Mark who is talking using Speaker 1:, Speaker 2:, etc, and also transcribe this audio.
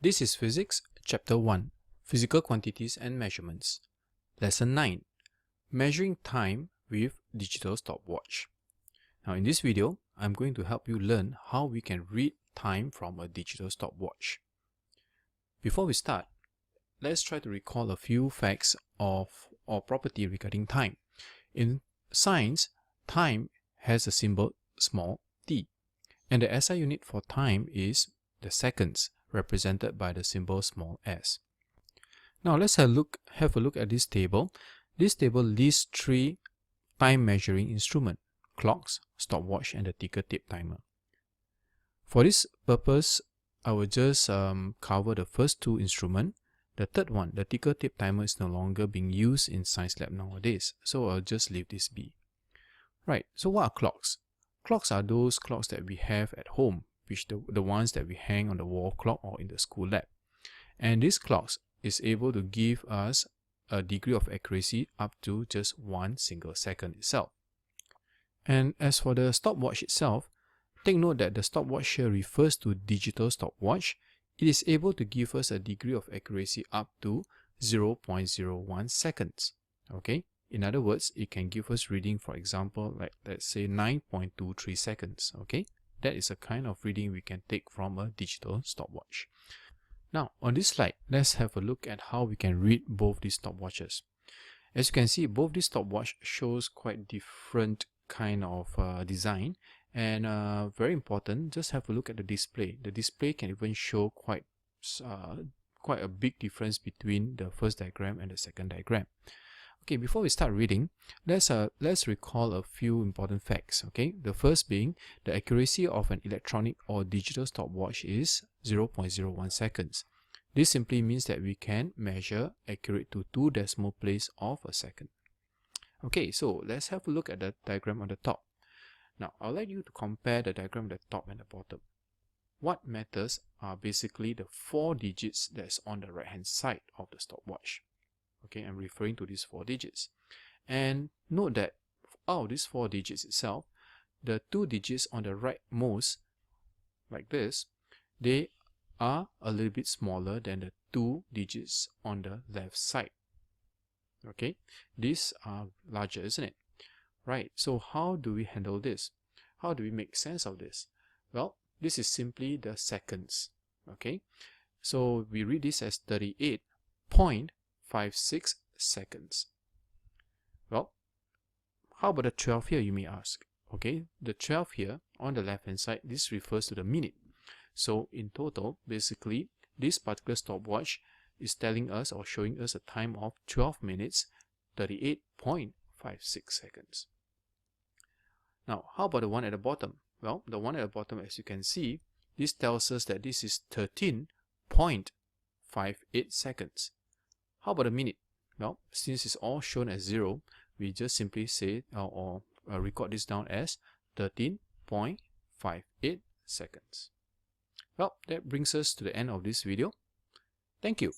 Speaker 1: This is Physics, Chapter 1, Physical Quantities and Measurements. Lesson 9, Measuring Time with Digital Stopwatch. Now in this video, I'm going to help you learn how we can read time from a digital stopwatch. Before we start, let's try to recall a few facts or property regarding time. In science, time has a symbol small t, and the SI unit for time is the seconds, represented by the symbol small s. Now let's have a look at this table. This table lists three time measuring instruments: clocks, stopwatch, and the ticker tape timer. For this purpose, I will just cover the first two instruments. The third one, the ticker tape timer, is no longer being used in science lab nowadays, so I'll just leave this be. Right, so what are clocks? Clocks are those clocks that we have at home, which the ones that we hang on the wall clock or in the school lab. And these clocks is able to give us a degree of accuracy up to just 1 single second itself. And as for the stopwatch itself, take note that the stopwatch here refers to digital stopwatch. It is able to give us a degree of accuracy up to 0.01 seconds. Okay? In other words, it can give us reading, for example, like let's say 9.23 seconds. Okay? That is a kind of reading we can take from a digital stopwatch. Now, on this slide, let's have a look at how we can read both these stopwatches. As you can see, both these stopwatch shows quite different kind of design, and very important, just have a look at the display. The display can even show quite a big difference between the first diagram and the second diagram. Okay, before we start reading, let's recall a few important facts. Okay, the first being the accuracy of an electronic or digital stopwatch is 0.01 seconds. This simply means that we can measure accurate to 2 decimal places of a second. Okay, so let's have a look at the diagram on the top. Now, I'll like you to compare the diagram at the top and the bottom. What matters are basically the 4 digits that's on the right hand side of the stopwatch. Okay, I'm referring to these 4 digits. And note that out of these 4 digits itself, the 2 digits on the rightmost, like this, they are a little bit smaller than the 2 digits on the left side. Okay, these are larger, isn't it? Right, so how do we handle this? How do we make sense of this? Well, this is simply the seconds. Okay, so we read this as 38.56 seconds. Well, how about the 12 here, you may ask? Okay, the 12 here on the left hand side, this refers to the minute. So in total, basically, this particular stopwatch is telling us or showing us a time of 12 minutes, 38.56 seconds. Now, how about the one at the bottom? Well, the one at the bottom, as you can see, this tells us that this is 13.58 seconds. How about a minute? Well, since it's all shown as 0, we just simply say or record this down as 13.58 seconds. Well, that brings us to the end of this video. Thank you.